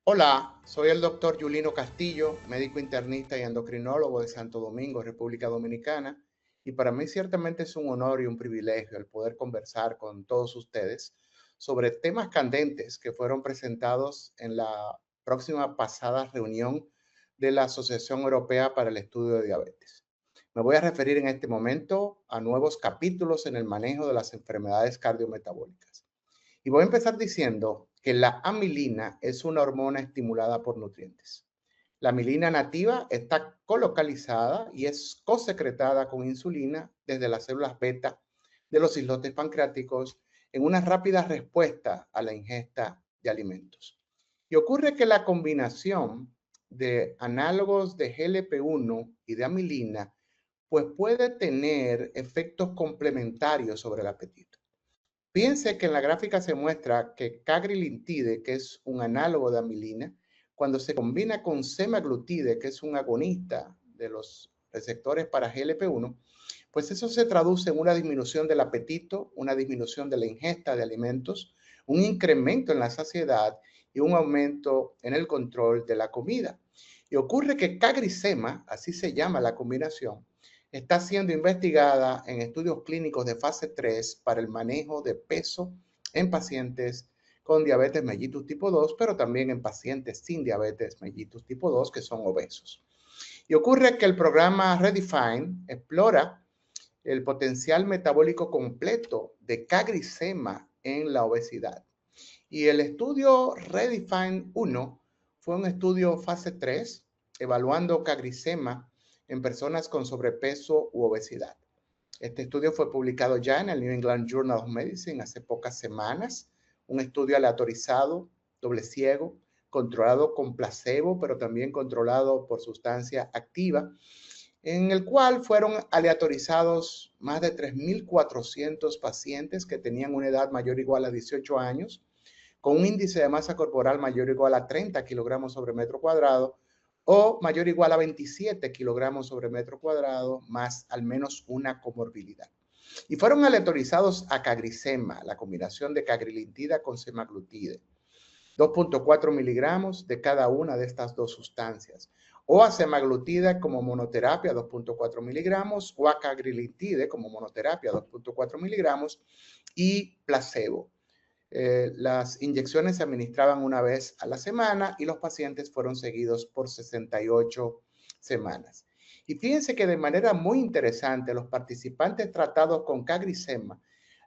Hola, soy el doctor Yulino Castillo, médico internista y endocrinólogo de Santo Domingo, República Dominicana, y para mí ciertamente es un honor y un privilegio el poder conversar con todos ustedes sobre temas candentes que fueron presentados en la próxima pasada reunión de la Asociación Europea para el Estudio de Diabetes. Me voy a referir en este momento a nuevos capítulos en el manejo de las enfermedades cardiometabólicas. Y voy a empezar diciendo que la amilina es una hormona estimulada por nutrientes. La amilina nativa está colocalizada y es cosecretada con insulina desde las células beta de los islotes pancreáticos en una rápida respuesta a la ingesta de alimentos. Y ocurre que la combinación de análogos de GLP-1 y de amilina pues puede tener efectos complementarios sobre el apetito. Piense que en la gráfica se muestra que cagrilintide, que es un análogo de amilina, cuando se combina con semaglutide, que es un agonista de los receptores para GLP-1, pues eso se traduce en una disminución del apetito, una disminución de la ingesta de alimentos, un incremento en la saciedad y un aumento en el control de la comida. Y ocurre que CagriSema, así se llama la combinación, está siendo investigada en estudios clínicos de fase 3 para el manejo de peso en pacientes con diabetes mellitus tipo 2, pero también en pacientes sin diabetes mellitus tipo 2 que son obesos. Y ocurre que el programa Redefine explora el potencial metabólico completo de CagriSema en la obesidad. Y el estudio Redefine 1 fue un estudio fase 3 evaluando CagriSema en personas con sobrepeso u obesidad. Este estudio fue publicado ya en el New England Journal of Medicine hace pocas semanas, un estudio aleatorizado, doble ciego, controlado con placebo, pero también controlado por sustancia activa, en el cual fueron aleatorizados más de 3.400 pacientes que tenían una edad mayor o igual a 18 años, con un índice de masa corporal mayor o igual a 30 kilogramos sobre metro cuadrado o mayor o igual a 27 kilogramos sobre metro cuadrado, más al menos una comorbilidad. Y fueron aleatorizados a CagriSema, la combinación de cagrilintida con semaglutide, 2.4 miligramos de cada una de estas dos sustancias, o a semaglutida como monoterapia, 2.4 miligramos, o a cagrilintide como monoterapia, 2.4 miligramos, y placebo. Las inyecciones se administraban una vez a la semana y los pacientes fueron seguidos por 68 semanas. Y fíjense que de manera muy interesante, los participantes tratados con CagriSema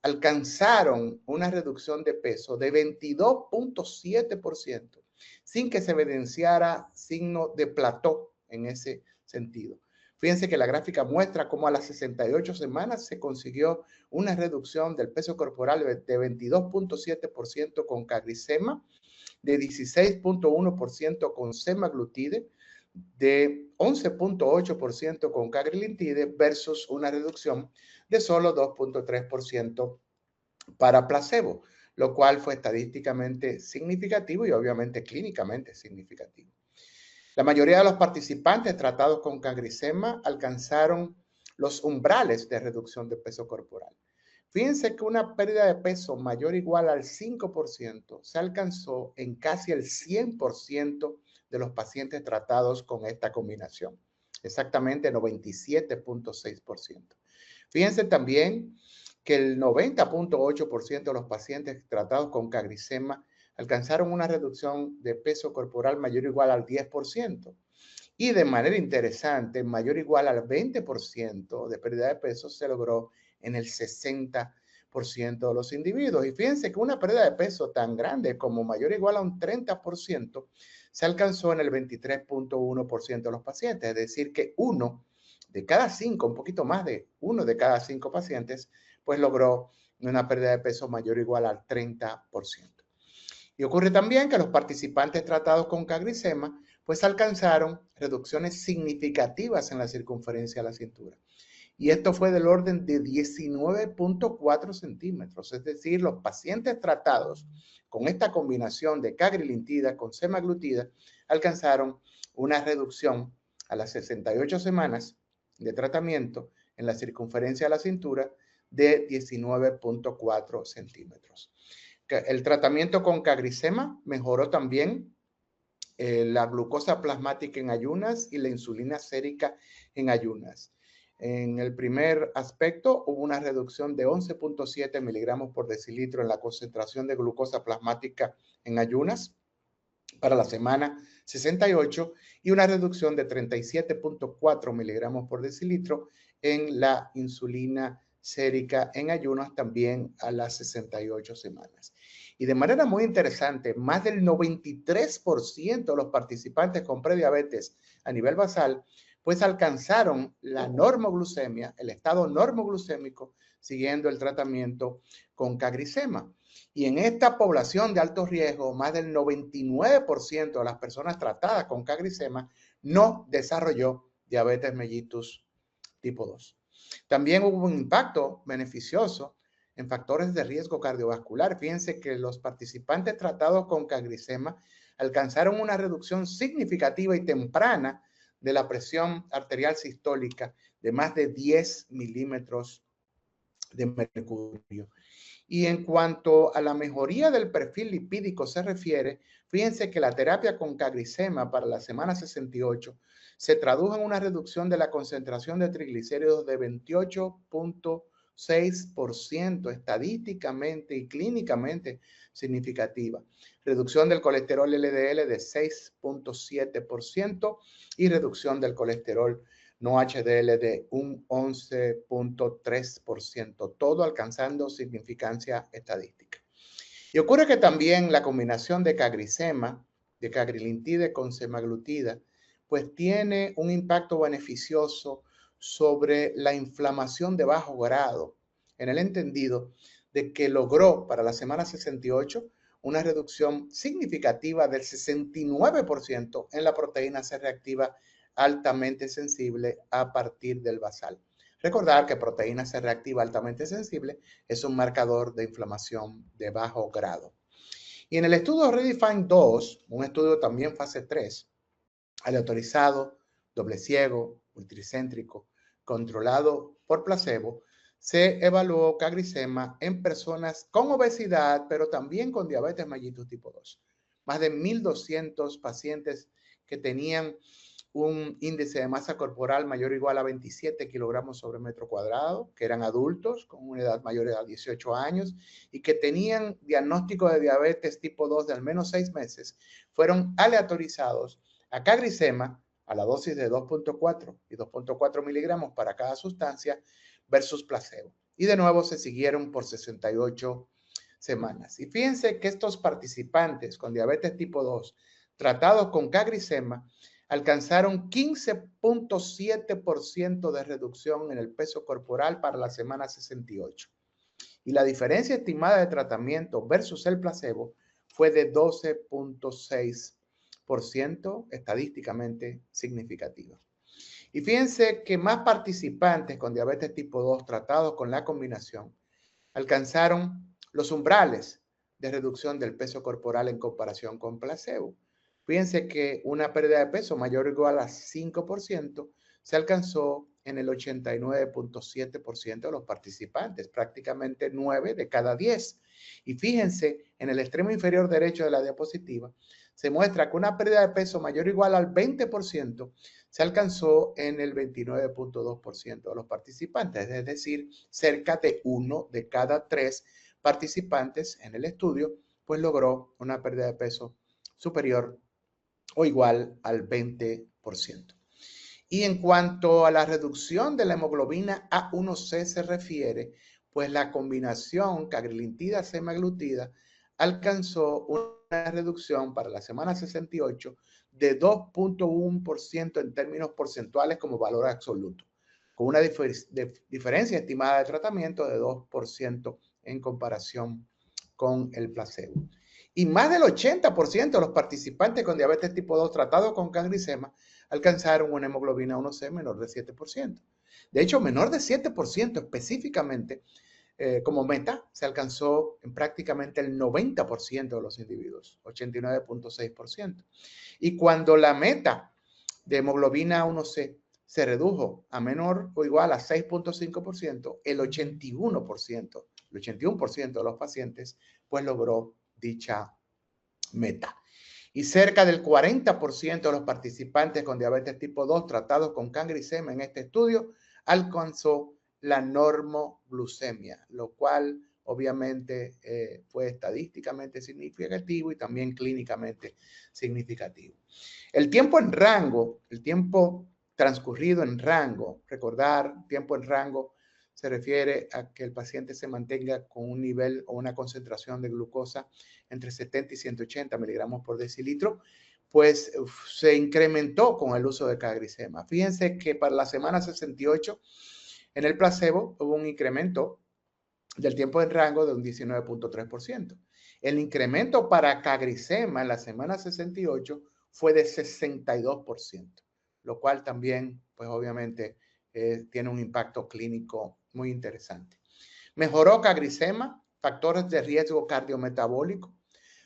alcanzaron una reducción de peso de 22.7% sin que se evidenciara signo de plató en ese sentido. Fíjense que la gráfica muestra cómo a las 68 semanas se consiguió una reducción del peso corporal de 22.7% con CagriSema, de 16.1% con semaglutide, de 11.8% con cagrilintide versus una reducción de solo 2.3% para placebo, lo cual fue estadísticamente significativo y obviamente clínicamente significativo. La mayoría de los participantes tratados con CagriSema alcanzaron los umbrales de reducción de peso corporal. Fíjense que una pérdida de peso mayor o igual al 5% se alcanzó en casi el 100% de los pacientes tratados con esta combinación, exactamente 97.6%. Fíjense también que el 90.8% de los pacientes tratados con CagriSema alcanzaron una reducción de peso corporal mayor o igual al 10%. Y de manera interesante, mayor o igual al 20% de pérdida de peso se logró en el 60% de los individuos. Y fíjense que una pérdida de peso tan grande como mayor o igual a un 30% se alcanzó en el 23.1% de los pacientes. Es decir, que uno de cada cinco, un poquito más de uno de cada cinco pacientes, pues logró una pérdida de peso mayor o igual al 30%. Y ocurre también que los participantes tratados con CagriSema pues alcanzaron reducciones significativas en la circunferencia de la cintura. Y esto fue del orden de 19.4 centímetros. Es decir, los pacientes tratados con esta combinación de cagrilintida con semaglutida alcanzaron una reducción a las 68 semanas de tratamiento en la circunferencia de la cintura de 19.4 centímetros. El tratamiento con CagriSema mejoró también la glucosa plasmática en ayunas y la insulina sérica en ayunas. En el primer aspecto hubo una reducción de 11.7 miligramos por decilitro en la concentración de glucosa plasmática en ayunas para la semana 68 y una reducción de 37.4 miligramos por decilitro en la insulina sérica en ayunas también a las 68 semanas. Y de manera muy interesante, más del 93% de los participantes con prediabetes a nivel basal, pues alcanzaron la normoglucemia, el estado normoglucémico, siguiendo el tratamiento con CagriSema. Y en esta población de alto riesgo, más del 99% de las personas tratadas con CagriSema no desarrolló diabetes mellitus tipo 2. También hubo un impacto beneficioso en factores de riesgo cardiovascular. Fíjense que los participantes tratados con CagriSema alcanzaron una reducción significativa y temprana de la presión arterial sistólica de más de 10 milímetros de mercurio. Y en cuanto a la mejoría del perfil lipídico se refiere, fíjense que la terapia con CagriSema para la semana 68 se tradujo en una reducción de la concentración de triglicéridos de 28.6% estadísticamente y clínicamente significativa. Reducción del colesterol LDL de 6.7% y reducción del colesterol no HDL de un 11.3%, todo alcanzando significancia estadística. Y ocurre que también la combinación de CagriSema, de cagrilintide con semaglutida, pues tiene un impacto beneficioso sobre la inflamación de bajo grado, en el entendido de que logró para la semana 68 una reducción significativa del 69% en la proteína C reactiva altamente sensible a partir del basal. Recordar que proteína C reactiva altamente sensible es un marcador de inflamación de bajo grado. Y en el estudio REDEFINE 2, un estudio también fase 3, aleatorizado, doble ciego, multicéntrico, controlado por placebo, se evaluó CagriSema en personas con obesidad, pero también con diabetes mellitus tipo 2. Más de 1,200 pacientes que tenían un índice de masa corporal mayor o igual a 27 kilogramos sobre metro cuadrado, que eran adultos con una edad mayor a 18 años y que tenían diagnóstico de diabetes tipo 2 de al menos 6 meses, fueron aleatorizados a CagriSema a la dosis de 2.4 y 2.4 miligramos para cada sustancia versus placebo. Y de nuevo se siguieron por 68 semanas. Y fíjense que estos participantes con diabetes tipo 2 tratados con CagriSema alcanzaron 15.7% de reducción en el peso corporal para la semana 68. Y la diferencia estimada de tratamiento versus el placebo fue de 12.6%, estadísticamente significativa. Y fíjense que más participantes con diabetes tipo 2 tratados con la combinación alcanzaron los umbrales de reducción del peso corporal en comparación con placebo. Fíjense que una pérdida de peso mayor o igual a 5% se alcanzó en el 89.7% de los participantes, prácticamente 9 de cada 10. Y fíjense, en el extremo inferior derecho de la diapositiva, se muestra que una pérdida de peso mayor o igual al 20% se alcanzó en el 29.2% de los participantes, es decir, cerca de 1 de cada 3 participantes en el estudio, pues logró una pérdida de peso superior o igual al 20%. Y en cuanto a la reducción de la hemoglobina A1C se refiere, pues la combinación cagrilintida-semaglutida alcanzó una reducción para la semana 68 de 2.1% en términos porcentuales como valor absoluto, con una diferencia estimada de tratamiento de 2% en comparación con el placebo. Y más del 80% de los participantes con diabetes tipo 2 tratados con CagriSema alcanzaron una hemoglobina A1C menor de 7%. De hecho, menor de 7% específicamente como meta se alcanzó en prácticamente el 90% de los individuos, 89.6%. Y cuando la meta de hemoglobina A1C se redujo a menor o igual a 6.5%, el 81% de los pacientes pues logró dicha meta. Y cerca del 40% de los participantes con diabetes tipo 2 tratados con cagrisema en este estudio alcanzó la normoglucemia, lo cual obviamente fue estadísticamente significativo y también clínicamente significativo. El tiempo en rango, el tiempo transcurrido en rango, recordar, tiempo en rango se refiere a que el paciente se mantenga con un nivel o una concentración de glucosa entre 70 y 180 miligramos por decilitro, pues se incrementó con el uso de cagrisema. Fíjense que para la semana 68, en el placebo hubo un incremento del tiempo en rango de un 19.3%. El incremento para cagrisema en la semana 68 fue de 62%, lo cual también, pues obviamente, tiene un impacto clínico muy interesante. Mejoró cagrisema, factores de riesgo cardiometabólico,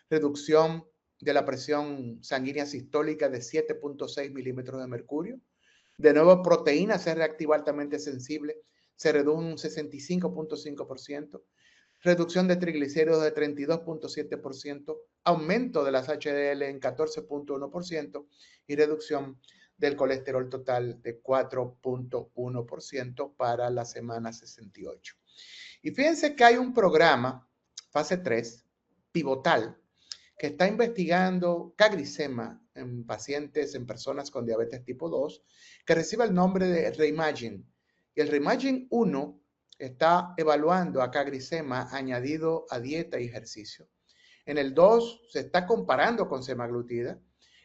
reducción de la presión sanguínea sistólica de 7.6 milímetros de mercurio. De nuevo, proteína C reactiva altamente sensible se redujo un 65.5%, reducción de triglicéridos de 32.7%, aumento de las HDL en 14.1% y reducción del colesterol total de 4.1% para la semana 68. Y fíjense que hay un programa, fase 3, pivotal, que está investigando cagrisema en pacientes, en personas con diabetes tipo 2, que recibe el nombre de Reimagine. Y el Reimagine 1 está evaluando a cagrisema añadido a dieta y ejercicio. En el 2 se está comparando con semaglutida.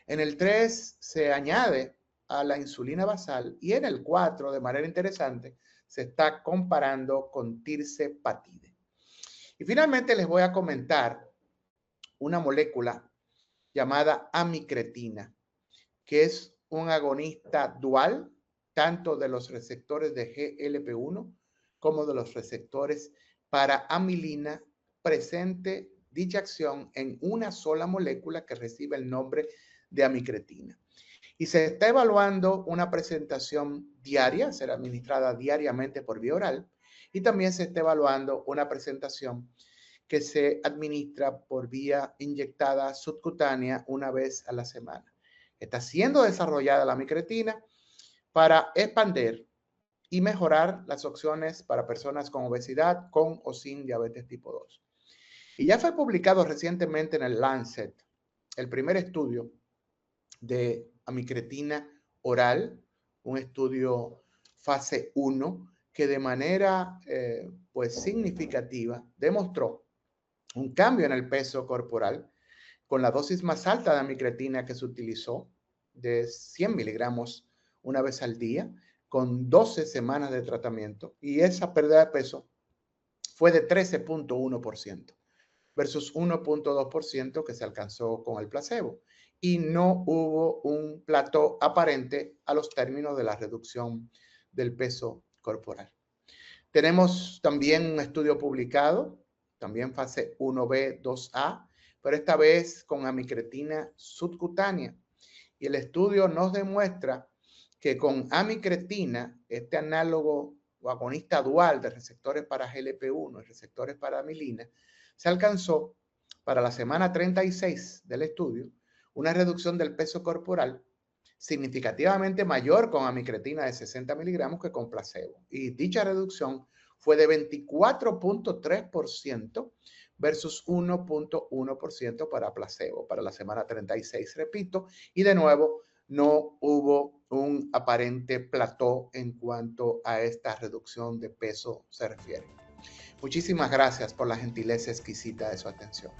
En el 3 se añade a la insulina basal. Y en el 4, de manera interesante, se está comparando con tirzepatide. Y finalmente les voy a comentar una molécula llamada amicretina, que es un agonista dual tanto de los receptores de GLP-1 como de los receptores para amilina, presente dicha acción en una sola molécula que recibe el nombre de amicretina. Y se está evaluando una presentación diaria, será administrada diariamente por vía oral, y también se está evaluando una presentación que se administra por vía inyectada subcutánea una vez a la semana. Está siendo desarrollada la amicretina para expandir y mejorar las opciones para personas con obesidad, con o sin diabetes tipo 2. Y ya fue publicado recientemente en el Lancet el primer estudio de amicretina oral, un estudio fase 1 que de manera pues significativa demostró un cambio en el peso corporal con la dosis más alta de amicretina que se utilizó, de 100 miligramos una vez al día, con 12 semanas de tratamiento, y esa pérdida de peso fue de 13.1% versus 1.2% que se alcanzó con el placebo. Y no hubo un plató aparente a los términos de la reducción del peso corporal. Tenemos también un estudio publicado, también fase 1B, 2A, pero esta vez con amicretina subcutánea. Y el estudio nos demuestra que con amicretina, este análogo o agonista dual de receptores para GLP-1 y receptores para amilina, se alcanzó para la semana 36 del estudio una reducción del peso corporal significativamente mayor con amicretina de 60 miligramos que con placebo. Y dicha reducción fue de 24.3% versus 1.1% para placebo para la semana 36, repito, y de nuevo no hubo un aparente plató en cuanto a esta reducción de peso se refiere. Muchísimas gracias por la gentileza exquisita de su atención.